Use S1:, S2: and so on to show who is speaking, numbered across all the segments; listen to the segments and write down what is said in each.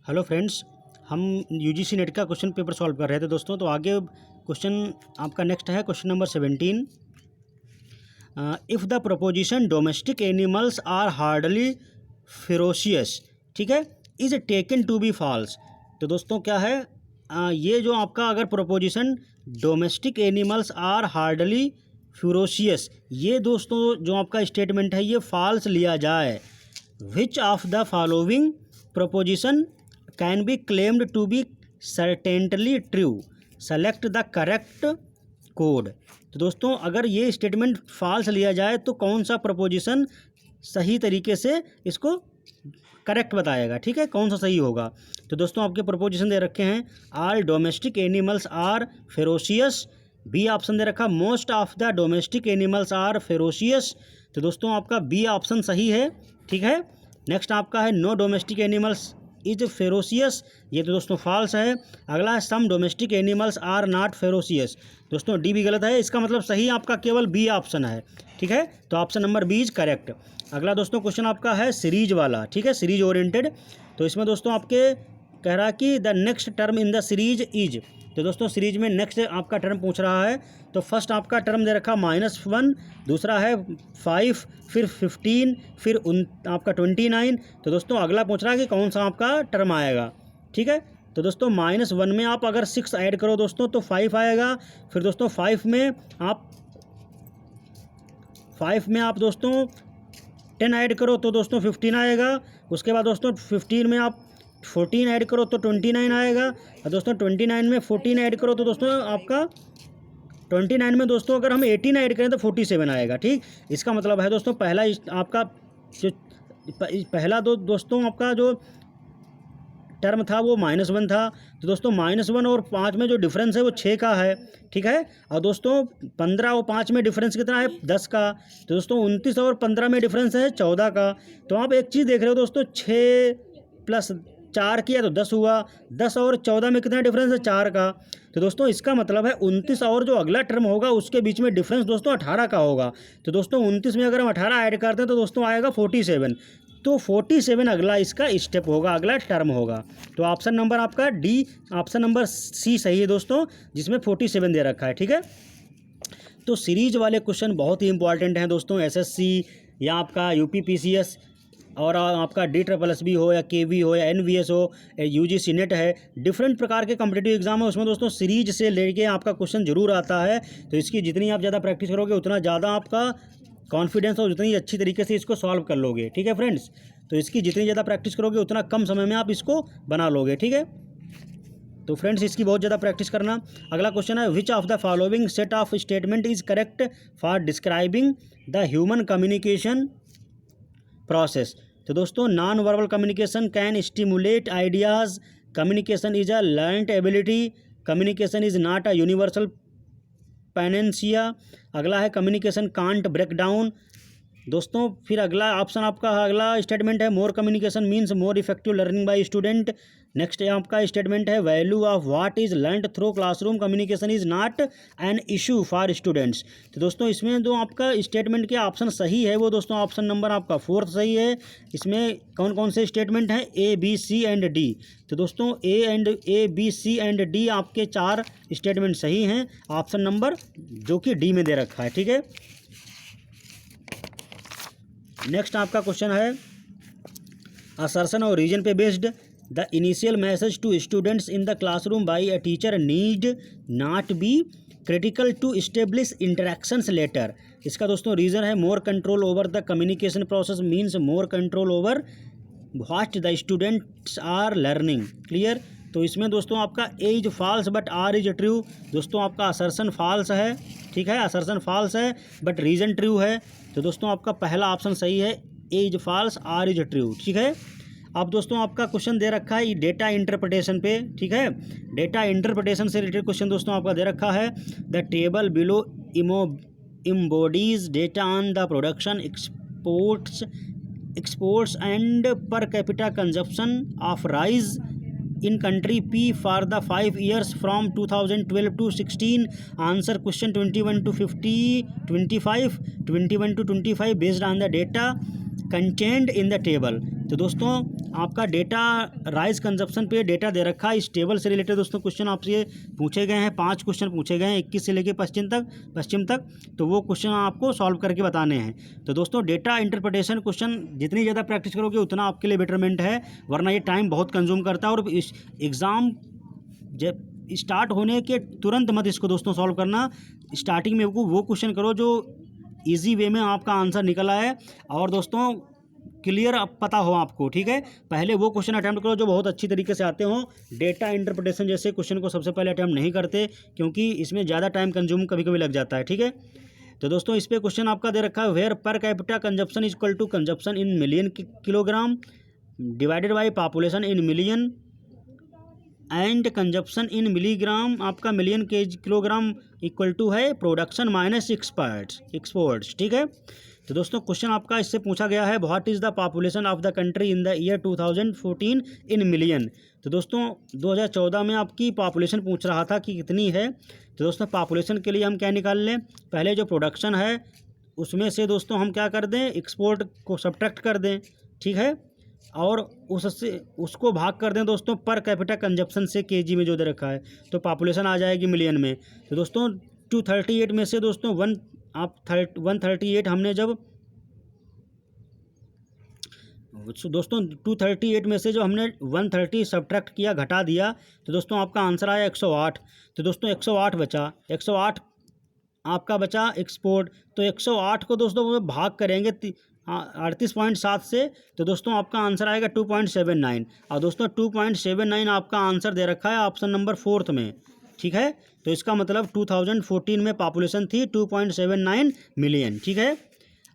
S1: Hello friends, हम UGC net का question paper solve कर रहे थे दोस्तों। तो आगे क्वेश्चन आपका नेक्स्ट है question number 17। If the proposition domestic animals are hardly ferocious, ठीक है, is taken to be false. तो दोस्तों क्या है, ये जो आपका अगर proposition domestic animals are hardly ferocious, ये दोस्तों जो आपका स्टेटमेंट है ये फॉल्स लिया जाए, which of the following proposition can be claimed to be certainly true, select the correct code. तो दोस्तों अगर ये स्टेटमेंट फॉल्स लिया जाए तो कौन सा प्रपोजिशन सही तरीके से इसको करेक्ट बताएगा, ठीक है, कौन सा सही होगा। तो दोस्तों आपके प्रपोजिशन दे रखे हैं, all domestic animals are ferocious, B option दे रखा most of the domestic animals are ferocious. तो दोस्तों आपका बी ऑप्शन सही है, ठीक है। नेक्स्ट आपका है no domestic animals is ferocious, ये तो दोस्तों फॉल्स है। अगला है some domestic animals are not ferocious, दोस्तों डी भी गलत है, इसका मतलब सही आपका केवल बी ऑप्शन है, ठीक है। तो option number B is correct. अगला दोस्तों क्वेश्चन आपका है सीरीज वाला, ठीक है, सीरीज ओरिएंटेड। तो इसमें दोस्तों आपके कह रहा है कि the next term in the series is. तो दोस्तों सीरीज में नेक्स्ट आपका टर्म पूछ रहा है। तो फर्स्ट आपका टर्म दे रखा -1, दूसरा है 5, फिर 15, फिर आपका 29। तो दोस्तों अगला पूछ रहा है कि कौन सा आपका टर्म आएगा, ठीक है। तो दोस्तों -1 में आप अगर 6 ऐड करो दोस्तों तो 5 आएगा। फिर दोस्तों 5 में आप दोस्तों 10 ऐड करो तो दोस्तों 15 आएगा। उसके बाद दोस्तों 15 में आप 14 ऐड करो तो 29 आएगा। और दोस्तों 29 में 14 ऐड करो तो दोस्तों आपका 29 में दोस्तों अगर हम 18 ऐड करें तो 47 आएगा, ठीक। इसका मतलब है दोस्तों पहला आपका जो पहला दोस्तों आपका जो टर्म था वो -1 था। तो दोस्तों -1 और 5 में जो डिफरेंस है वो 6 का है, ठीक है। और दोस्तों 15 और 5 में डिफरेंस कितना है, 10 का। तो दोस्तों 29 और 15 में डिफरेंस है 14 का। तो आप एक चीज़ देख रहे हो दोस्तों, 6 + 4 किया तो 10 हुआ, 10 और 14 में कितना डिफरेंस है, 4 का। तो दोस्तों इसका मतलब है 29 और जो अगला टर्म होगा उसके बीच में डिफरेंस दोस्तों 18 का होगा। तो दोस्तों 29 में अगर हम 18 ऐड करते हैं तो दोस्तों आएगा 47। तो 47 अगला इसका स्टेप होगा, अगला टर्म होगा। तो ऑप्शन नंबर आपका डी, ऑप्शन नंबर सी सही है दोस्तों, जिसमें 47 दे रखा है, ठीक है। तो सीरीज वाले क्वेश्चन बहुत ही इंपॉर्टेंट हैं दोस्तों, एसएससी या आपका यूपीपीसीएस और आपका DSSB हो या केवी हो या एनवीएस हो, यूजीसी नेट है, डिफरेंट प्रकार के कॉम्पिटिटिव एग्जाम है, उसमें दोस्तों सीरीज से लेके आपका क्वेश्चन जरूर आता है। तो इसकी जितनी आप ज़्यादा प्रैक्टिस करोगे उतना ज़्यादा आपका कॉन्फिडेंस और उतनी अच्छी तरीके से इसको सॉल्व कर लोगे, ठीक है फ्रेंड्स। तो इसकी जितनी ज़्यादा प्रैक्टिस करोगे उतना कम समय में आप इसको बना लोगे, ठीक है। तो फ्रेंड्स इसकी बहुत ज़्यादा प्रैक्टिस करना। अगला क्वेश्चन है which of the following set of statement is correct for describing the human communication process. तो दोस्तों non verbal communication can stimulate ideas, communication is a learned ability, communication is not a universal panacea. अगला है communication can't break down. दोस्तों फिर अगला option आपका अगला statement है more communication means more effective learning by student. Next आपका statement है value of what is learned through classroom communication is not an issue for students. तो दोस्तों इसमें जो आपका स्टेटमेंट के ऑप्शन सही है वो दोस्तों ऑप्शन नंबर आपका 4 सही है। इसमें कौन कौन से स्टेटमेंट हैं, A, B, C and D। तो दोस्तों A, B, C and D आपके 4 स्टेटमेंट सही हैं, ऑप्शन नंबर जो कि D में दे रखा है, ठीक है। नेक्स्ट आपका क्वेश्चन है असर्शन और रीजन पे based, the initial message to students in the classroom by a teacher need not be critical to establish interactions later. इसका दोस्तों रीज़न है more control over the communication process means more control over what the students are learning, clear. तो इसमें दोस्तों आपका A is false but R is true. दोस्तों आपका assertion false है, ठीक है, असर्शन फॉल्स है बट रीजन ट्रू है। तो दोस्तों आपका पहला ऑप्शन सही है, A is false R is true, ठीक है। अब दोस्तों आपका क्वेश्चन दे रखा है डेटा इंटरप्रिटेशन पे, ठीक है। डेटा इंटरप्रिटेशन से रिलेटेड क्वेश्चन दोस्तों आपका दे रखा है the table below embodies data on the production exports and per capita consumption of rice in country P for the 5 years from 2012 to 16. Answer question 21 to 50, 21 to 25 based on the data contained in the table. तो दोस्तों आपका data rice consumption पे data दे रखा है। इस table से related दोस्तों question आपसे पूछे गए हैं, 5 क्वेश्चन पूछे गए हैं 21 से लेकर पश्चिम तक। तो वो क्वेश्चन आपको सॉल्व करके बताने हैं। तो दोस्तों डेटा इंटरप्रिटेशन क्वेश्चन जितनी ज़्यादा प्रैक्टिस करोगे उतना आपके लिए बेटरमेंट है, वरना ये टाइम बहुत कंज्यूम करता है। और इस एग्ज़ाम जब स्टार्ट होने के तुरंत मत इसको दोस्तों सॉल्व करना। स्टार्टिंग में वो क्वेश्चन करो जो ईजी वे में आपका आंसर निकल आए और दोस्तों क्लियर पता हो आपको, ठीक है। पहले वो क्वेश्चन अटैम्प्ट करो जो बहुत अच्छी तरीके से आते हों। डेटा इंटरप्रिटेशन जैसे क्वेश्चन को सबसे पहले अटैम्प्ट नहीं करते, क्योंकि इसमें ज़्यादा टाइम कंज्यूम कभी कभी लग जाता है, ठीक है। तो दोस्तों इस पर क्वेश्चन आपका दे रखा है, where per capita consumption is equal to consumption in million kilogram divided by population in million and consumption in milligram आपका मिलियन किलोग्राम इक्वल टू है प्रोडक्शन माइनस एक्सपोर्ट्स, ठीक है। तो दोस्तों क्वेश्चन आपका इससे पूछा गया है, what is the population of the country in the year 2014 in million. तो दोस्तों 2014 में आपकी पॉपुलेशन पूछ रहा था कि कितनी है। तो दोस्तों पॉपुलेशन के लिए हम क्या निकाल लें, पहले जो प्रोडक्शन है उसमें से दोस्तों हम क्या कर दें, एक्सपोर्ट को सब्ट्रैक्ट कर दें, ठीक है, और उसको भाग कर दें दोस्तों पर कैपिटा कंजप्शन से केजी में जो दे रखा है, तो पॉपुलेशन आ जाएगी मिलियन में। तो दोस्तों 238 में से दोस्तों 138 हमने जब दोस्तों 238 में से जो हमने 130 सब्ट्रैक्ट किया, घटा दिया, तो दोस्तों आपका आंसर आया 108। तो दोस्तों 108 बचा, 108 आपका बचा एक्सपोर्ट। तो 108 को दोस्तों भाग करेंगे 38.7 से, तो दोस्तों आपका आंसर आएगा 2.79। और दोस्तों 2.79 आपका आंसर दे रखा है ऑप्शन नंबर 4 में, ठीक है। तो इसका मतलब 2014 में पॉपुलेशन थी 2.79 मिलियन, ठीक है।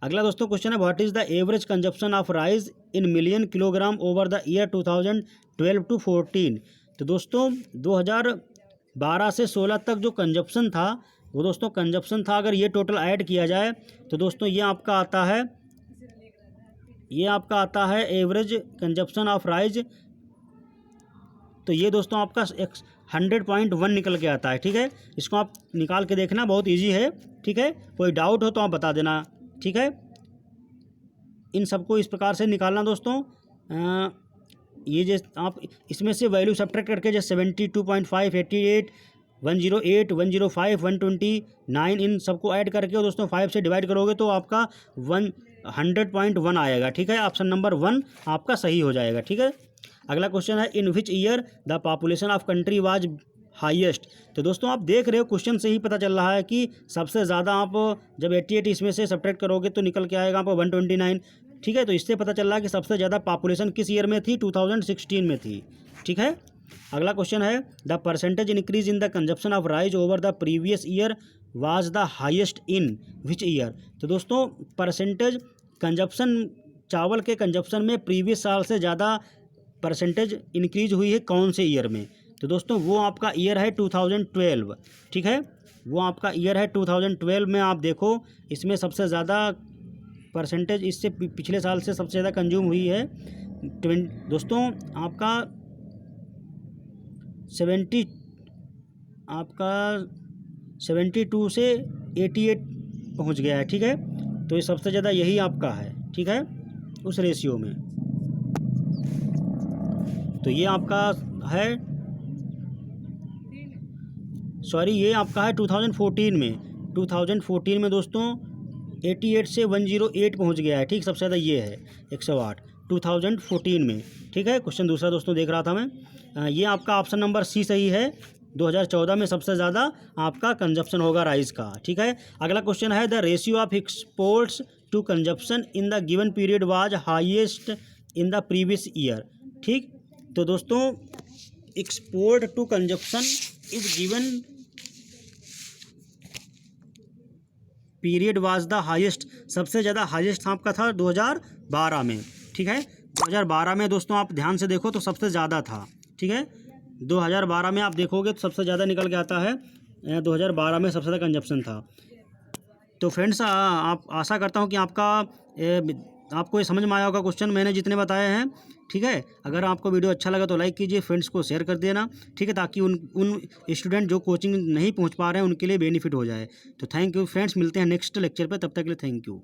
S1: अगला दोस्तों क्वेश्चन है, what is the average consumption of rice in million kilogram over the year 2012 to 14। तो दोस्तों 2012 से 16 तक जो कंजप्शन था वो दोस्तों कंजप्शन था, अगर ये टोटल ऐड किया जाए तो दोस्तों ये आपका आता है एवरेज कंजप्शन ऑफ राइस। तो ये दोस्तों आपका 100.1 निकल के आता है, ठीक है। इसको आप निकाल के देखना, बहुत इजी है, ठीक है। कोई डाउट हो तो आप बता देना, ठीक है। इन सबको इस प्रकार से निकालना दोस्तों। ये जो आप इसमें से वैल्यू सब्ट्रैक्ट करके जैसे 72.5, 88, 108, 105, 129 इन सबको ऐड करके दोस्तों 5 से डिवाइड करोगे तो आपका 100.1 आएगा, ठीक है। ऑप्शन नंबर 1 आपका सही हो जाएगा, ठीक है। अगला क्वेश्चन है, in which year the population of country was highest. तो दोस्तों आप देख रहे हो क्वेश्चन से ही पता चल रहा है कि सबसे ज़्यादा आप जब 88 इसमें से सब्ट्रैक्ट करोगे तो निकल के आएगा आपको 129, ठीक है। तो इससे पता चल रहा है कि सबसे ज़्यादा पॉपुलेशन किस ईयर में थी, 2016 में थी, ठीक है। अगला क्वेश्चन है, the percentage increase in the consumption of rice over the previous year was the highest in which year. तो दोस्तों परसेंटेज कंजप्शन, चावल के कंजप्शन में प्रीवियस साल से ज़्यादा परसेंटेज इंक्रीज हुई है कौन से ईयर में। तो दोस्तों वो आपका ईयर है 2012, ठीक है। वो आपका ईयर है 2012 में आप देखो इसमें सबसे ज़्यादा परसेंटेज इससे पिछले साल से सबसे ज़्यादा कंज्यूम हुई है। दोस्तों आपका 72 से 88 पहुंच गया है, ठीक है। तो ये सबसे ज़्यादा यही आपका है, ठीक है, उस रेशियो में। तो ये आपका है, सॉरी ये आपका है 2014 में दोस्तों 88 से 108 पहुंच गया है, ठीक। सबसे ज़्यादा ये है 108 2014 में, ठीक है। क्वेश्चन दूसरा दोस्तों देख रहा था मैं, ये आपका ऑप्शन नंबर सी सही है। 2014 में सबसे ज़्यादा आपका कंजप्शन होगा राइस का, ठीक है। अगला क्वेश्चन है, the ratio of exports to consumption in the given period was highest in the previous year, ठीक। तो दोस्तों export to consumption is given period was the highest, सबसे ज़्यादा हाईएस्ट आपका था 2012 में, ठीक है। 2012 में दोस्तों आप ध्यान से देखो तो सबसे ज़्यादा था, ठीक है। 2012 में आप देखोगे तो सबसे ज़्यादा निकल के आता है, 2012 में सबसे ज़्यादा कंजप्शन था। तो फ्रेंड्स आप आशा करता हूँ कि आपको ये समझ में आया होगा क्वेश्चन मैंने जितने बताए हैं, ठीक है। अगर आपको वीडियो अच्छा लगा तो लाइक कीजिए, फ्रेंड्स को शेयर कर देना, ठीक है, ताकि उन स्टूडेंट जो कोचिंग नहीं पहुंच पा रहे हैं उनके लिए बेनिफिट हो जाए। तो थैंक यू फ्रेंड्स, मिलते हैं नेक्स्ट लेक्चर पे, तब तक के लिए थैंक यू।